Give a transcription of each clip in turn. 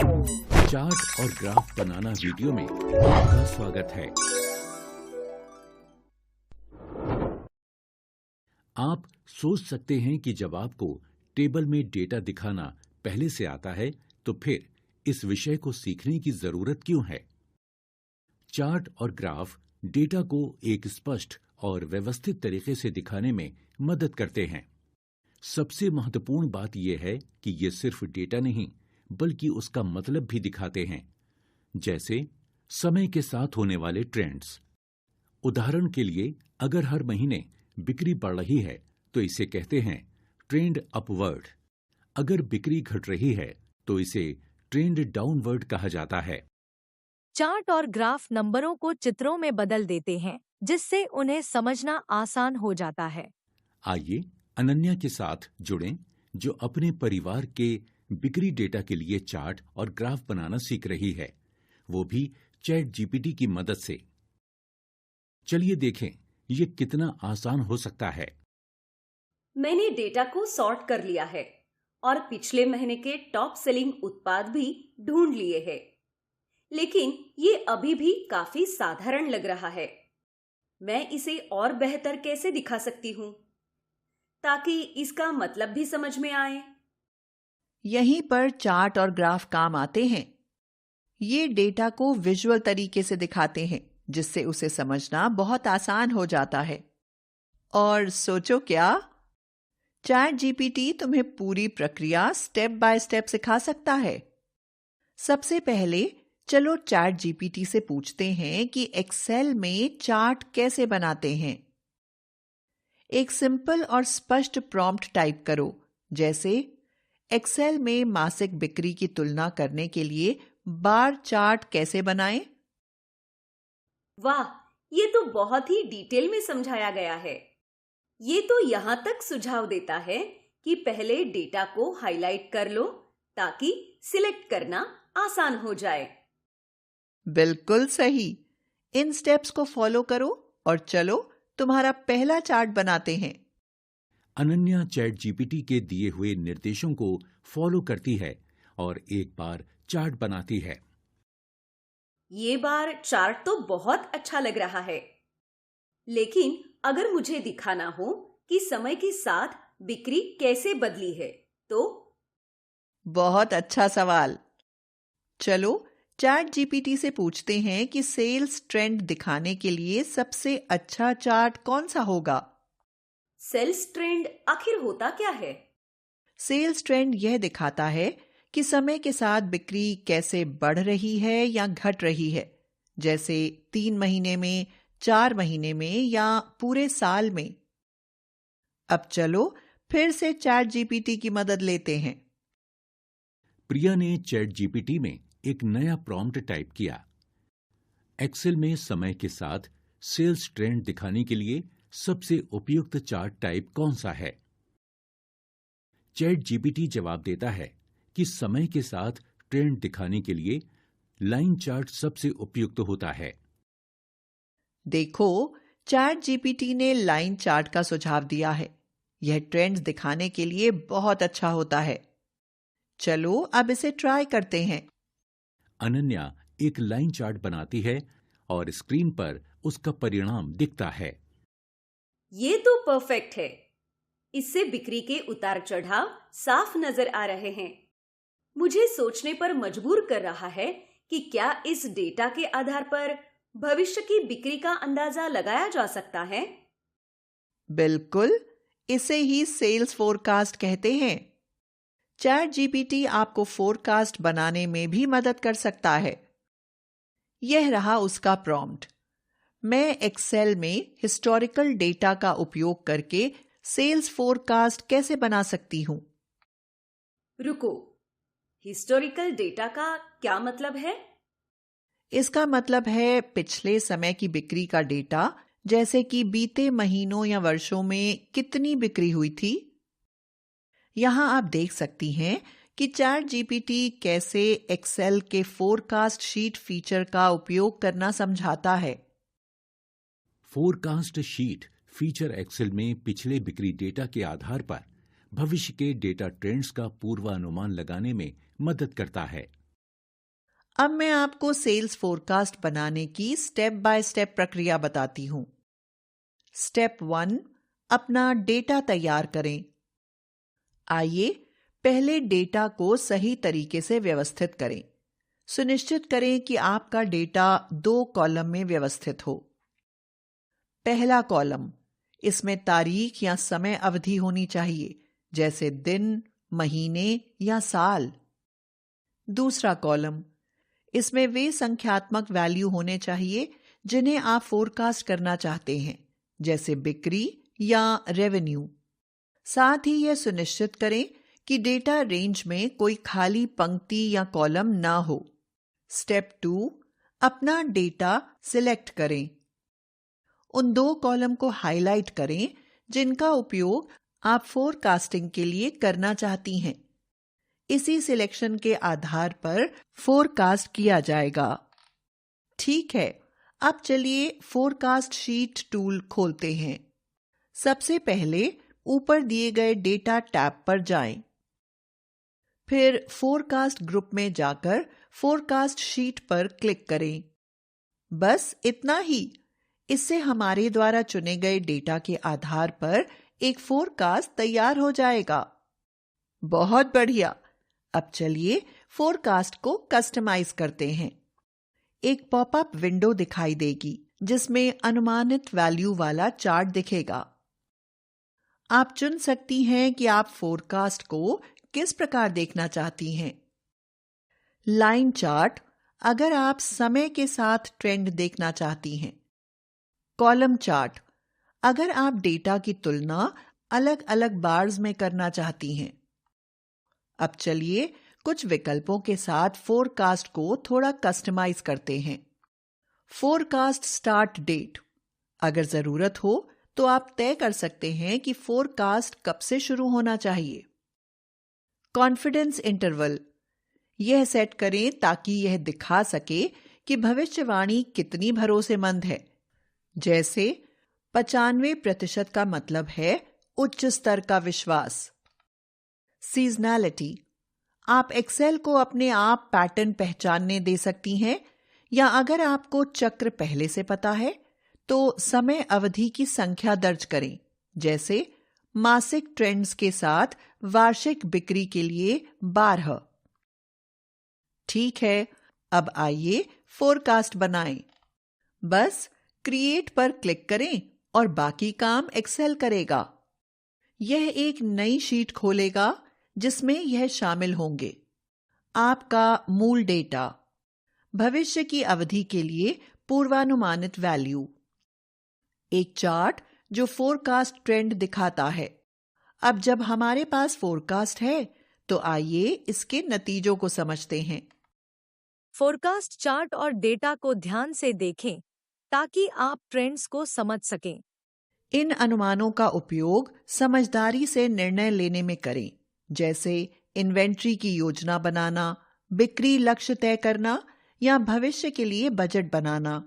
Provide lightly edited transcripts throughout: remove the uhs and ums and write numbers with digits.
Chart और graph बनाना video में आपका स्वागत है। आप सोच सकते हैं कि जब आपको टेबल में डेटा दिखाना पहले से आता है तो फिर इस विषय को सीखने की जरूरत क्यों है। चार्ट और ग्राफ डेटा को एक स्पष्ट और व्यवस्थित तरीके से दिखाने में मदद करते हैं। सबसे महत्वपूर्ण बात यह है कि ये सिर्फ डेटा नहीं बल्कि उसका मतलब भी दिखाते हैं, जैसे समय के साथ होने वाले ट्रेंड्स। उदाहरण के लिए, अगर हर महीने बिक्री बढ़ रही है तो इसे कहते हैं ट्रेंड अपवर्ड। अगर बिक्री घट रही है तो इसे ट्रेंड डाउनवर्ड कहा जाता है। चार्ट और ग्राफ नंबरों को चित्रों में बदल देते हैं, जिससे उन्हें समझना आसान हो जाता है। आइए अनन्या के साथ जुड़ें, जो अपने परिवार के बिक्री डेटा के लिए चार्ट और ग्राफ बनाना सीख रही है, वो भी चैट जीपीटी की मदद से। चलिए देखें ये कितना आसान हो सकता है। मैंने डेटा को सॉर्ट कर लिया है और पिछले महीने के टॉप सेलिंग उत्पाद भी ढूंढ लिए हैं। लेकिन ये अभी भी काफी साधारण लग रहा है। मैं इसे और बेहतर कैसे दिखा सकती हूँ ताकि इसका मतलब भी समझ में आए? यहीं पर चार्ट और ग्राफ काम आते हैं। ये डेटा को विजुअल तरीके से दिखाते हैं, जिससे उसे समझना बहुत आसान हो जाता है। और सोचो क्या, चैट जीपीटी तुम्हें पूरी प्रक्रिया स्टेप बाय स्टेप सिखा सकता है। सबसे पहले चलो चैट जीपीटी से पूछते हैं कि एक्सेल में चार्ट कैसे बनाते हैं। एक सिंपल और स्पष्ट प्रॉम्प्ट टाइप करो, जैसे एक्सेल में मासिक बिक्री की तुलना करने के लिए बार चार्ट कैसे बनाएं? वाह, ये तो बहुत ही डिटेल में समझाया गया है। ये तो यहाँ तक सुझाव देता है कि पहले डेटा को हाईलाइट कर लो ताकि सिलेक्ट करना आसान हो जाए। बिल्कुल सही। इन स्टेप्स को फॉलो करो और चलो तुम्हारा पहला चार्ट बनाते हैं। अनन्या चैट जीपीटी के दिए हुए निर्देशों को फॉलो करती है और एक बार चार्ट बनाती है। ये बार चार्ट तो बहुत अच्छा लग रहा है, लेकिन अगर मुझे दिखाना हो कि समय के साथ बिक्री कैसे बदली है तो? बहुत अच्छा सवाल। चलो चैट जीपीटी से पूछते हैं कि सेल्स ट्रेंड दिखाने के लिए सबसे अच्छा चार्ट कौन सा होगा। सेल्स ट्रेंड आखिर होता क्या है? सेल्स ट्रेंड यह दिखाता है कि समय के साथ बिक्री कैसे बढ़ रही है या घट रही है, जैसे 3 महीने में, 4 महीने में या पूरे साल में। अब चलो फिर से चैट जीपीटी की मदद लेते हैं। प्रिया ने चैट जीपीटी में एक नया प्रॉम्प्ट टाइप किया। एक्सेल में समय के साथ सेल्स ट्रेंड दिखाने के लिए सबसे उपयुक्त चार्ट टाइप कौन सा है? चैट जीपीटी जवाब देता है कि समय के साथ ट्रेंड दिखाने के लिए लाइन चार्ट सबसे उपयुक्त होता है। देखो, चैट जीपीटी ने लाइन चार्ट का सुझाव दिया है। यह ट्रेंड्स दिखाने के लिए बहुत अच्छा होता है। चलो अब इसे ट्राई करते हैं। अनन्या एक लाइन चार्ट बनाती है और स्क्रीन पर उसका परिणाम दिखता है। ये तो परफेक्ट है। इससे बिक्री के उतार चढ़ाव साफ नजर आ रहे हैं। मुझे सोचने पर मजबूर कर रहा है कि क्या इस डेटा के आधार पर भविष्य की बिक्री का अंदाजा लगाया जा सकता है? बिल्कुल, इसे ही सेल्स फोरकास्ट कहते हैं। चैट जीपीटी आपको फोरकास्ट बनाने में भी मदद कर सकता है। यह रहा उसका प्रॉम्प्ट। मैं एक्सेल में हिस्टोरिकल डेटा का उपयोग करके सेल्स फोरकास्ट कैसे बना सकती हूं? रुको, हिस्टोरिकल डेटा का क्या मतलब है? इसका मतलब है पिछले समय की बिक्री का डेटा, जैसे कि बीते महीनों या वर्षों में कितनी बिक्री हुई थी। यहां आप देख सकती हैं कि चैट जीपीटी कैसे एक्सेल के फोरकास्ट शीट फीचर का उपयोग करना समझाता है। फोरकास्ट शीट फीचर एक्सेल में पिछले बिक्री डेटा के आधार पर भविष्य के डेटा ट्रेंड्स का पूर्वानुमान लगाने में मदद करता है। अब मैं आपको सेल्स फोरकास्ट बनाने की स्टेप बाय स्टेप प्रक्रिया बताती हूं। स्टेप 1, अपना डेटा तैयार करें। आइए पहले डेटा को सही तरीके से व्यवस्थित करें। सुनिश्चित करें कि आपका डेटा 2 कॉलम में व्यवस्थित हो। पहला कॉलम, इसमें तारीख या समय अवधि होनी चाहिए, जैसे दिन, महीने या साल। दूसरा कॉलम, इसमें वे संख्यात्मक वैल्यू होने चाहिए जिन्हें आप फोरकास्ट करना चाहते हैं, जैसे बिक्री या रेवेन्यू। साथ ही यह सुनिश्चित करें कि डेटा रेंज में कोई खाली पंक्ति या कॉलम ना हो। स्टेप 2, अपना डेटा सिलेक्ट करें। उन 2 कॉलम को हाईलाइट करें जिनका उपयोग आप फोरकास्टिंग के लिए करना चाहती हैं। इसी सिलेक्शन के आधार पर फोरकास्ट किया जाएगा। ठीक है, अब चलिए फोरकास्ट शीट टूल खोलते हैं। सबसे पहले ऊपर दिए गए डेटा टैब पर जाएं। फिर फोरकास्ट ग्रुप में जाकर फोरकास्ट शीट पर क्लिक करें। बस इतना ही। इससे हमारे द्वारा चुने गए डेटा के आधार पर एक फोरकास्ट तैयार हो जाएगा। बहुत बढ़िया। अब चलिए फोरकास्ट को कस्टमाइज करते हैं। एक पॉपअप विंडो दिखाई देगी जिसमें अनुमानित वैल्यू वाला चार्ट दिखेगा। आप चुन सकती हैं कि आप फोरकास्ट को किस प्रकार देखना चाहती हैं। लाइन चार्ट, अगर आप समय के साथ ट्रेंड देखना चाहती हैं। कॉलम चार्ट, अगर आप डेटा की तुलना अलग अलग बार्स में करना चाहती हैं। अब चलिए कुछ विकल्पों के साथ फोरकास्ट को थोड़ा कस्टमाइज करते हैं। फोरकास्ट स्टार्ट डेट, अगर जरूरत हो तो आप तय कर सकते हैं कि फोरकास्ट कब से शुरू होना चाहिए। कॉन्फिडेंस इंटरवल, यह सेट करें ताकि यह दिखा सके कि भविष्यवाणी कितनी भरोसेमंद है, जैसे 95% का मतलब है उच्च स्तर का विश्वास। सीजनैलिटी, आप एक्सेल को अपने आप पैटर्न पहचानने दे सकती हैं, या अगर आपको चक्र पहले से पता है तो समय अवधि की संख्या दर्ज करें, जैसे मासिक ट्रेंड्स के साथ वार्षिक बिक्री के लिए 12। ठीक है, अब आइए फोरकास्ट बनाएं। बस क्रिएट पर क्लिक करें और बाकी काम एक्सेल करेगा। यह एक नई शीट खोलेगा जिसमें यह शामिल होंगे: आपका मूल डेटा, भविष्य की अवधि के लिए पूर्वानुमानित वैल्यू, एक चार्ट जो फोरकास्ट ट्रेंड दिखाता है। अब जब हमारे पास फोरकास्ट है तो आइए इसके नतीजों को समझते हैं। फोरकास्ट चार्ट और डेटा को ध्यान से देखें ताकि आप ट्रेंड्स को समझ सकें। इन अनुमानों का उपयोग समझदारी से निर्णय लेने में करें, जैसे इन्वेंट्री की योजना बनाना, बिक्री लक्ष्य तय करना या भविष्य के लिए बजट बनाना।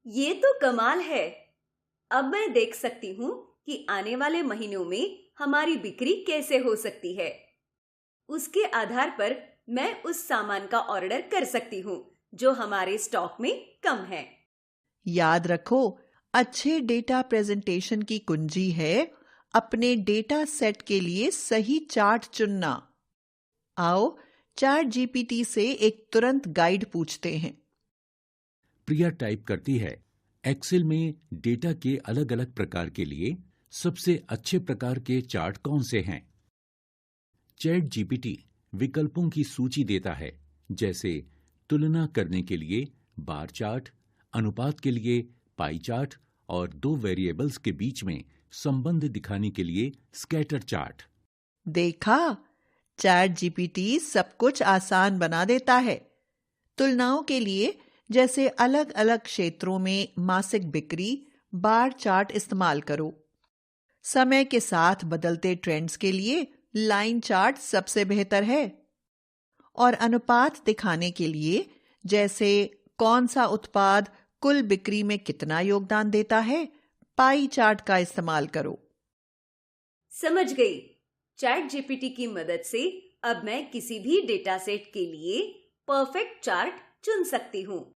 ये तो कमाल है। अब मैं देख सकती हूँ कि आने वाले महीनों में हमारी बिक्री कैसे हो सकती है। उसके आधार पर मैं उस सामान का ऑर्डर कर सकती हूँ जो हमारे स्टॉक में कम है। याद रखो, अच्छे डेटा प्रेजेंटेशन की कुंजी है अपने डेटा सेट के लिए सही चार्ट चुनना। आओ चैट जीपीटी से एक तुरंत गाइड पूछते हैं। प्रिया टाइप करती है, एक्सेल में डेटा के अलग अलग प्रकार के लिए सबसे अच्छे प्रकार के चार्ट कौन से हैं? चैट जीपीटी विकल्पों की सूची देता है, जैसे तुलना करने के लिए बार चार्ट, अनुपात के लिए पाई चार्ट और 2 वेरिएबल्स के बीच में संबंध दिखाने के लिए स्कैटर चार्ट। देखा, चैट जीपीटी सब कुछ आसान बना देता है। तुलनाओं के लिए जैसे अलग अलग क्षेत्रों में मासिक बिक्री, बार चार्ट इस्तेमाल करो। समय के साथ बदलते ट्रेंड्स के लिए लाइन चार्ट सबसे बेहतर है। और अनुपात दिखाने के लिए जैसे कौन सा उत्पाद कुल बिक्री में कितना योगदान देता है, पाई चार्ट का इस्तेमाल करो। समझ गई। चैट जीपीटी की मदद से अब मैं किसी भी डेटा सेट के लिए परफेक्ट चार्ट चुन सकती हूँ।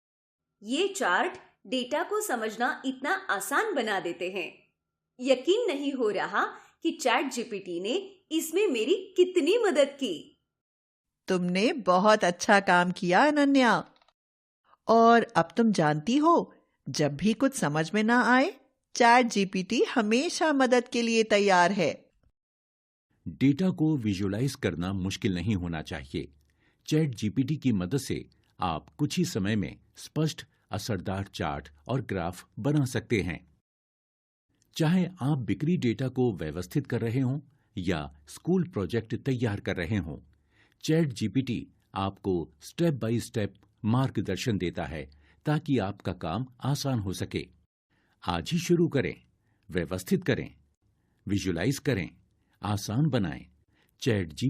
ये चार्ट डेटा को समझना इतना आसान बना देते हैं। यकीन नहीं हो रहा कि चैट जीपीटी ने इसमें मेरी कितनी मदद की। तुमने बहुत अच्छा काम किया अनन्या। और अब तुम जानती हो, जब भी कुछ समझ में ना आए, चैट जीपीटी हमेशा मदद के लिए तैयार है। डेटा को विजुअलाइज करना मुश्किल नहीं होना चाहिए। चैट जीपीटी की मदद से आप कुछ ही समय में स्पष्ट, असरदार चार्ट और ग्राफ बना सकते हैं। चाहे आप बिक्री डेटा को व्यवस्थित कर रहे हों या स्कूल प्रोजेक्ट तैयार कर रहे हों, चैट जीपीटी आपको स्टेप बाय स्टेप मार्गदर्शन देता है ताकि आपका काम आसान हो सके। आज ही शुरू करें, व्यवस्थित करें, विजुअलाइज करें, आसान बनाएं। Chat GPT